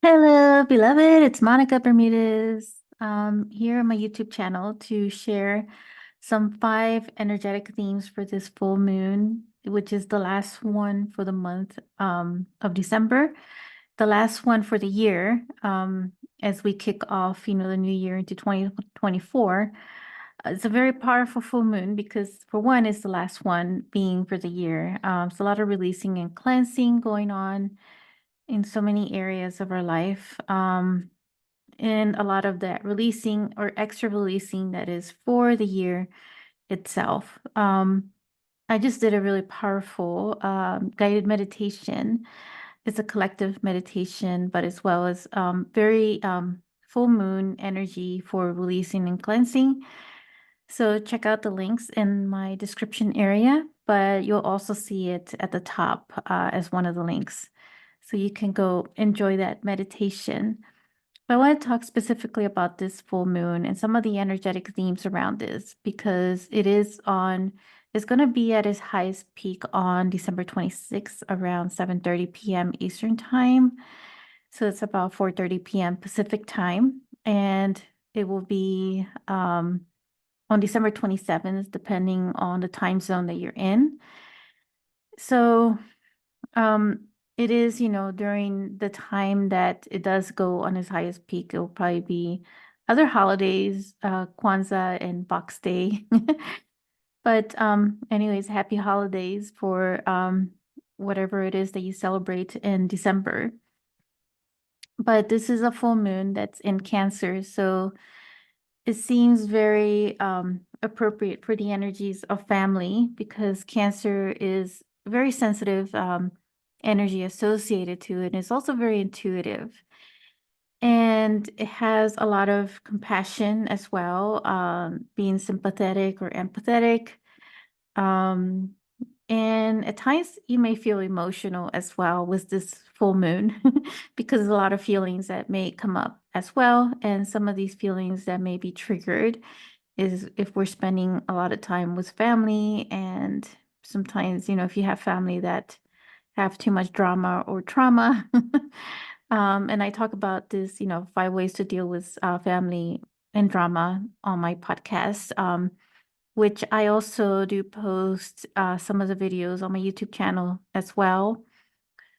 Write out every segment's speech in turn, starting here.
Hello, beloved. It's Monica Bermudez here on my YouTube channel to share some 5 energetic themes for this full moon, which is the last one for the month of December, the last one for the year as we kick off, the new year into 2024. It's a very powerful full moon because, for one, it's the last one being for the year. It's a lot of releasing and cleansing going on in so many areas of our life. And a lot of that releasing or extra releasing that is for the year itself. I just did a really powerful guided meditation. It's a collective meditation, but as well as very full moon energy for releasing and cleansing. So check out the links in my description area, but you'll also see it at the top as one of the links. So you can go enjoy that meditation. But I want to talk specifically about this full moon and some of the energetic themes around this because it's going to be at its highest peak on December 26th around 7:30 p.m. Eastern time. So it's about 4:30 p.m. Pacific time. And it will be on December 27th, depending on the time zone that you're in. So it is, during the time that it does go on its highest peak, it will probably be other holidays, Kwanzaa and Box Day. But anyways, happy holidays for whatever it is that you celebrate in December. But this is a full moon that's in Cancer, so it seems very appropriate for the energies of family because Cancer is very sensitive energy associated to it. It's also very intuitive. And it has a lot of compassion as well, being sympathetic or empathetic. Um, and at times you may feel emotional as well with this full moon because there's a lot of feelings that may come up as well. And some of these feelings that may be triggered is if we're spending a lot of time with family. And sometimes, if you have family that have too much drama or trauma. And I talk about this, 5 ways to deal with family and drama on my podcast. Which I also do post some of the videos on my YouTube channel as well.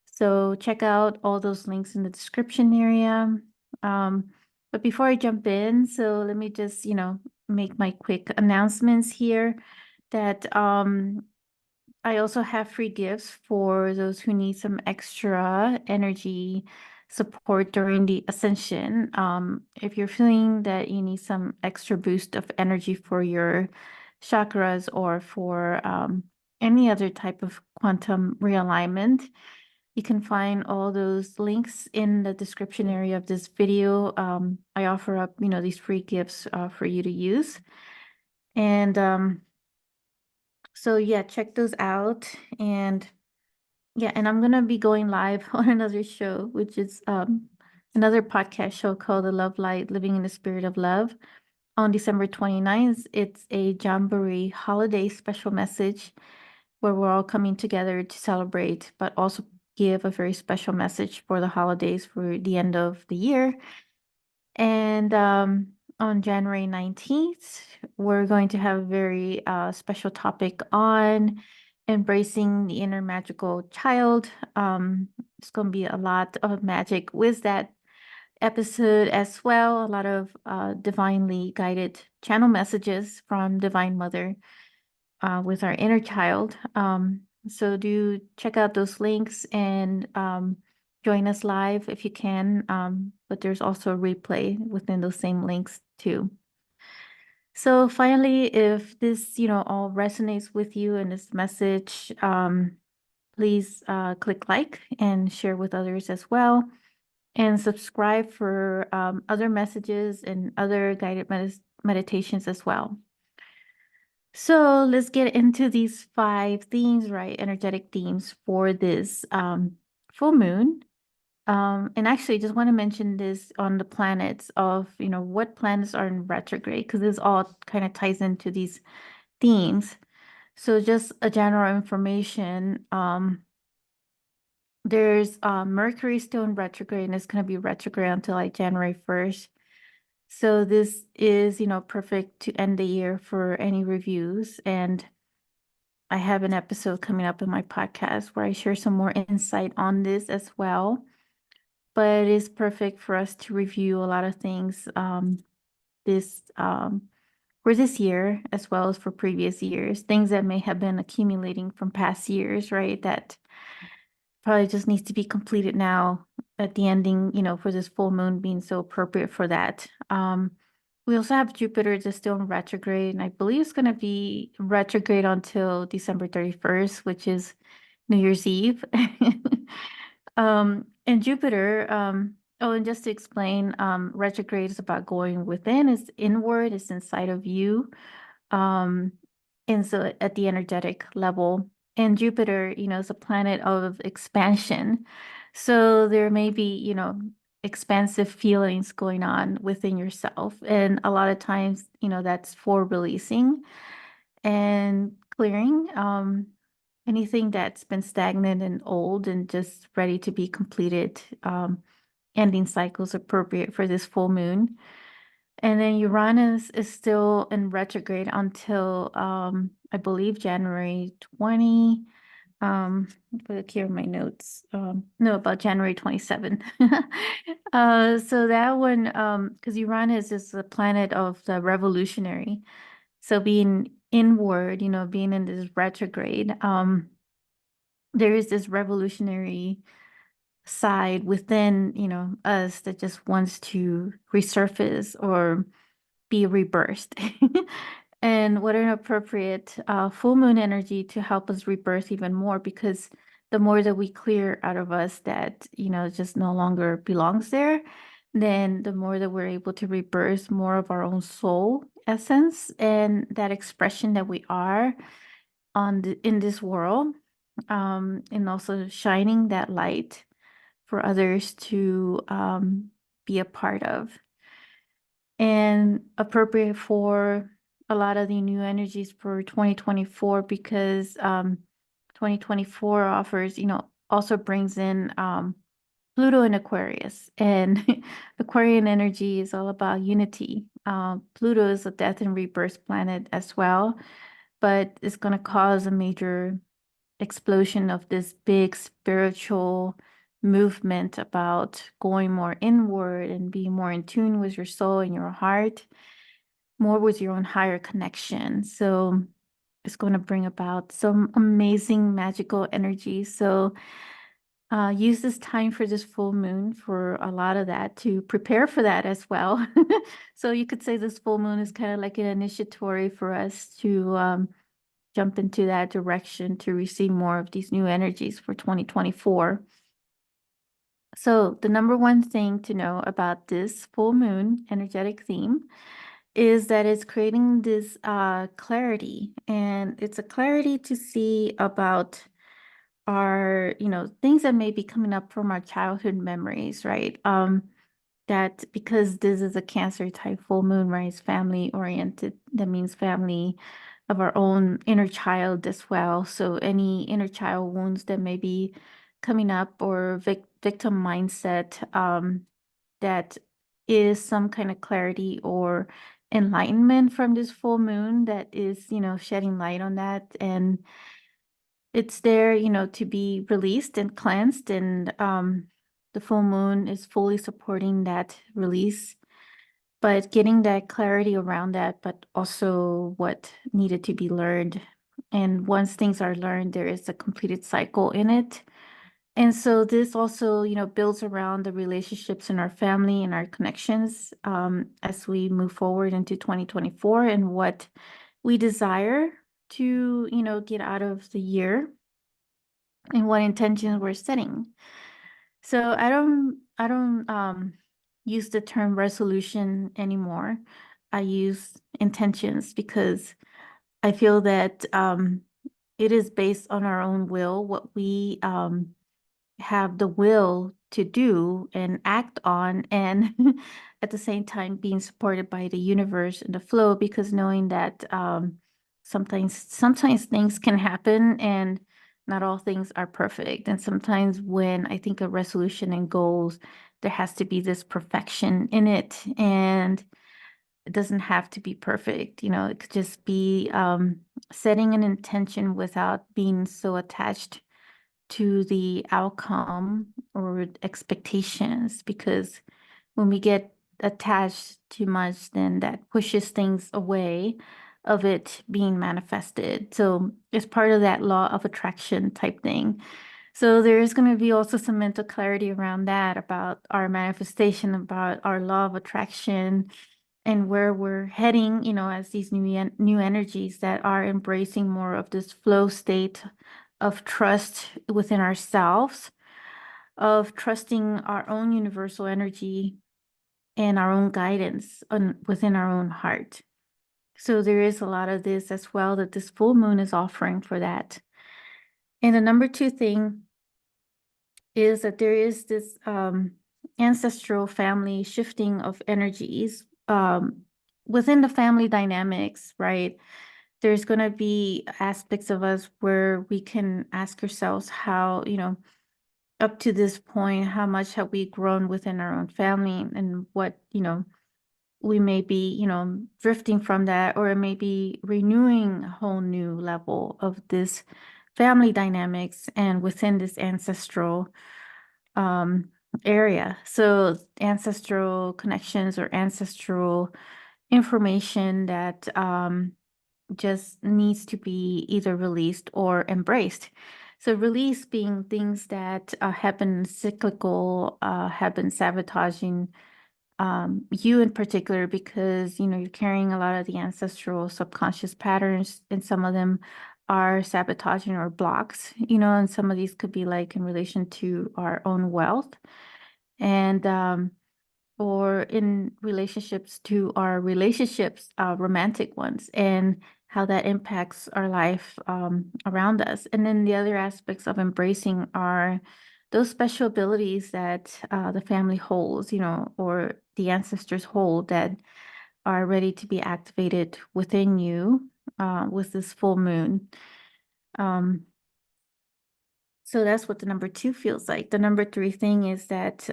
So check out all those links in the description area. Um, but before I jump in, so let me just, make my quick announcements here that I also have free gifts for those who need some extra energy support during the ascension. If you're feeling that you need some extra boost of energy for your chakras or for any other type of quantum realignment, you can find all those links in the description area of this video. I offer up, these free gifts for you to use. And so yeah, check those out. And yeah, and I'm gonna be going live on another show, which is another podcast show called The Love Light, Living in the Spirit of Love on December 29th. It's a Jamboree holiday special message where we're all coming together to celebrate, but also give a very special message for the holidays for the end of the year. And on January 19th, we're going to have a very special topic on embracing the inner magical child. It's going to be a lot of magic with that episode as well. A lot of divinely guided channel messages from Divine Mother with our inner child. So do check out those links and join us live if you can. But there's also a replay within those same links too. So finally, if this, all resonates with you and this message, please click like and share with others as well. And subscribe for other messages and other guided meditations as well. So let's get into these 5 themes, right? Energetic themes for this full moon. And actually, just want to mention this on the planets of, what planets are in retrograde, because this all kind of ties into these themes. So just a general information. there's Mercury still in retrograde, and it's going to be retrograde until like January 1st. So this is, perfect to end the year for any reviews. And I have an episode coming up in my podcast where I share some more insight on this as well. But it is perfect for us to review a lot of things this for this year as well as for previous years, things that may have been accumulating from past years, right? That probably just needs to be completed now at the ending, for this full moon being so appropriate for that. We also have Jupiter that's still in retrograde, and I believe it's going to be retrograde until December 31st, which is New Year's Eve. And Jupiter, oh, and just to explain, retrograde is about going within, is inward, is inside of you. Um, and so at the energetic level, and Jupiter, is a planet of expansion. So there may be, expansive feelings going on within yourself. And a lot of times, that's for releasing and clearing anything that's been stagnant and old and just ready to be completed. Ending cycles appropriate for this full moon. And then Uranus is still in retrograde until I believe January 20. Look here in my notes. No, about January 27. So that one, because Uranus is the planet of the revolutionary. So being inward, being in this retrograde, there is this revolutionary side within, us that just wants to resurface or be rebirthed. And what an appropriate full moon energy to help us rebirth even more, because the more that we clear out of us that, just no longer belongs there, then the more that we're able to rebirth more of our own soul essence and that expression that we are in this world, and also shining that light for others to be a part of, and appropriate for a lot of the new energies for 2024, because 2024 offers, also brings in Pluto in Aquarius, and Aquarian energy is all about unity. Pluto is a death and rebirth planet as well, but it's going to cause a major explosion of this big spiritual movement about going more inward and being more in tune with your soul and your heart, more with your own higher connection. So it's going to bring about some amazing magical energy. So use this time for this full moon for a lot of that, to prepare for that as well. So you could say this full moon is kind of like an initiatory for us to jump into that direction to receive more of these new energies for 2024. So the number one thing to know about this full moon energetic theme is that it's creating this clarity, and it's a clarity to see about our, things that may be coming up from our childhood memories, right? That because this is a Cancer type full moon, right? It's family oriented. That means family of our own inner child as well. So any inner child wounds that may be coming up, or victim mindset, that is some kind of clarity or enlightenment from this full moon that is, shedding light on that. And it's there, to be released and cleansed. And the full moon is fully supporting that release, but getting that clarity around that, but also what needed to be learned. And once things are learned, there is a completed cycle in it. And so this also, builds around the relationships in our family and our connections, as we move forward into 2024 and what we desire to, get out of the year and what intentions we're setting. So I don't use the term resolution anymore. I use intentions, because I feel that it is based on our own will, what we have the will to do and act on, and at the same time being supported by the universe and the flow, because knowing that sometimes things can happen, and not all things are perfect. And sometimes when I think of resolution and goals, there has to be this perfection in it. And it doesn't have to be perfect. It could just be setting an intention without being so attached to the outcome or expectations, because when we get attached too much, then that pushes things away of it being manifested. So it's part of that law of attraction type thing. So there is going to be also some mental clarity around that, about our manifestation, about our law of attraction, and where we're heading, as these new energies that are embracing more of this flow state of trust within ourselves, of trusting our own universal energy and our own guidance within our own heart. So there is a lot of this as well that this full moon is offering for that. And the number two thing is that there is this ancestral family shifting of energies within the family dynamics, right? There's going to be aspects of us where we can ask ourselves how, up to this point, how much have we grown within our own family, and what, we may be, drifting from that, or maybe renewing a whole new level of this family dynamics and within this ancestral area. So ancestral connections or ancestral information that just needs to be either released or embraced. So release being things that have been cyclical, have been sabotaging you in particular, because you're carrying a lot of the ancestral subconscious patterns, and some of them are sabotaging or blocks, and some of these could be like in relation to our own wealth, and or in relationships to our relationships, romantic ones, and how that impacts our life around us. And then the other aspects of embracing are those special abilities that the family holds, or the ancestors hold, that are ready to be activated within you with this full moon. So that's what the number two feels like. The number three thing is that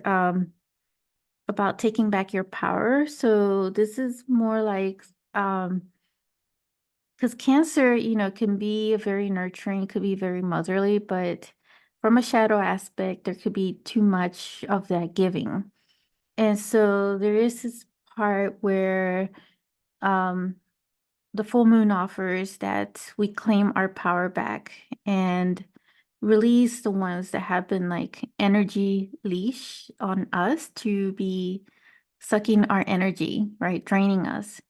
about taking back your power. So this is more like, because Cancer, can be very nurturing, could be very motherly, but from a shadow aspect, there could be too much of that giving. And so there is this part where um, the full moon offers that we claim our power back and release the ones that have been like energy leash on us to be sucking our energy, right? Draining us.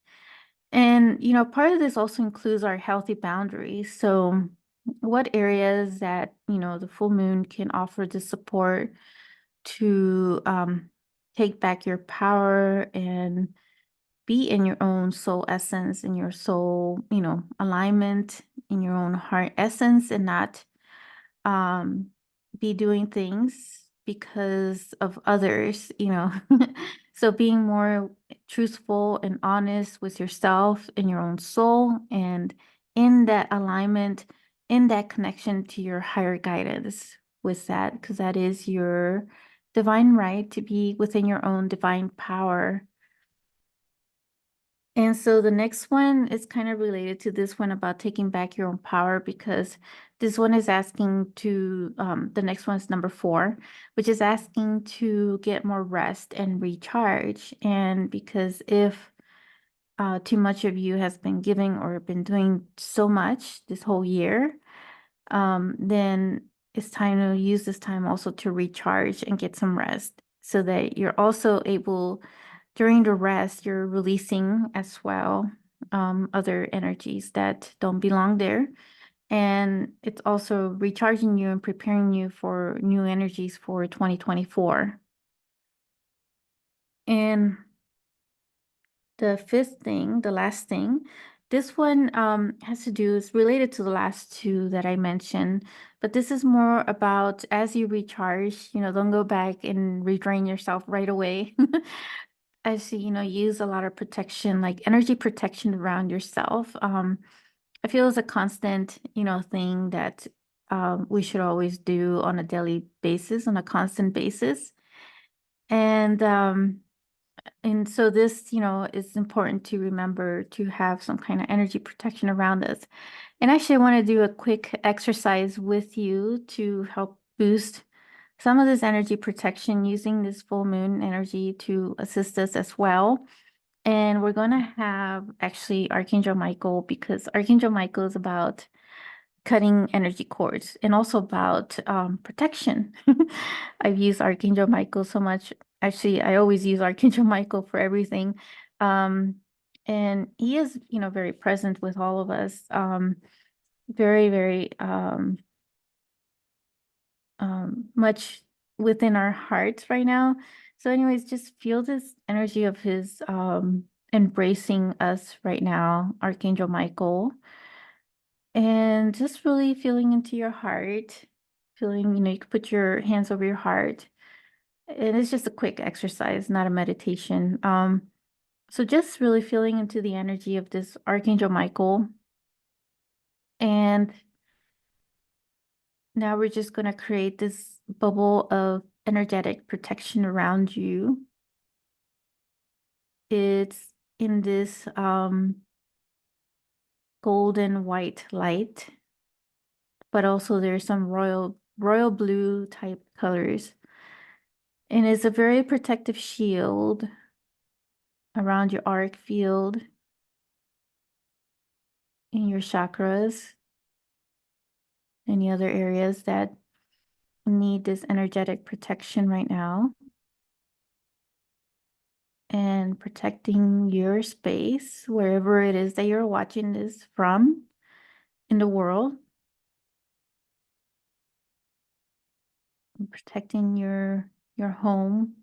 And, part of this also includes our healthy boundaries. So, what areas that, the full moon can offer the support to take back your power and be in your own soul essence, in your soul, alignment, in your own heart essence, and not um, be doing things because of others. So being more truthful and honest with yourself and your own soul, and in that alignment, in that connection to your higher guidance with that, because that is your divine right to be within your own divine power. And so the next one is kind of related to this one about taking back your own power, because this one is asking to, the next one is number 4, which is asking to get more rest and recharge. And because if too much of you has been giving or been doing so much this whole year, then it's time to use this time also to recharge and get some rest, so that you're also able, during the rest, you're releasing as well other energies that don't belong there. And it's also recharging you and preparing you for new energies for 2024. And the fifth thing, the last thing, this one has to do, is related to the last two that I mentioned, but this is more about as you recharge, don't go back and redrain yourself right away. As use a lot of protection, like energy protection around yourself. I feel it's a constant, thing that we should always do on a daily basis, on a constant basis. And so this, is important to remember to have some kind of energy protection around us. And actually, I want to do a quick exercise with you to help boost some of this energy protection using this full moon energy to assist us as well. And we're going to have actually Archangel Michael, because Archangel Michael is about cutting energy cords and also about protection. I've used Archangel Michael so much. Actually, I always use Archangel Michael for everything. Um, and he is, very present with all of us. Very, very much within our hearts right now. So, anyways, just feel this energy of his embracing us right now, Archangel Michael. And just really feeling into your heart, feeling, you can put your hands over your heart. And it's just a quick exercise, not a meditation. So just really feeling into the energy of this Archangel Michael. And now we're just going to create this bubble of energetic protection around you. It's in this golden white light, but also there's some royal blue type colors. And it's a very protective shield around your auric field, in your chakras, any other areas that need this energetic protection right now. And protecting your space, wherever it is that you're watching this from in the world. And protecting your home,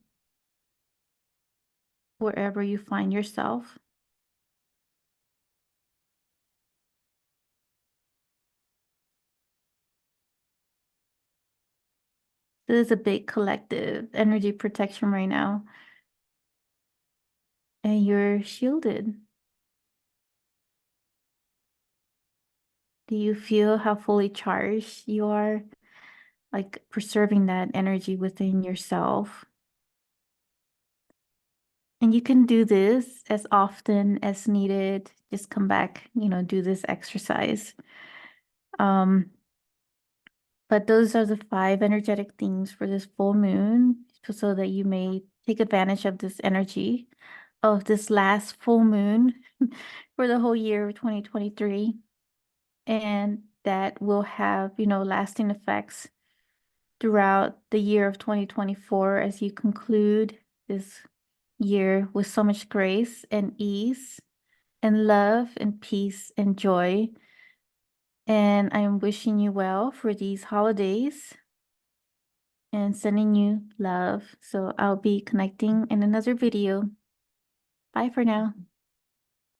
wherever you find yourself. This is a big collective energy protection right now. And you're shielded. Do you feel how fully charged you are? Like preserving that energy within yourself. And you can do this as often as needed. Just come back, do this exercise. Um, but those are the 5 energetic things for this full moon, so that you may take advantage of this energy of this last full moon for the whole year of 2023. And that will have, lasting effects throughout the year of 2024 as you conclude this year with so much grace and ease and love and peace and joy. And I am wishing you well for these holidays and sending you love. So I'll be connecting in another video. Bye for now.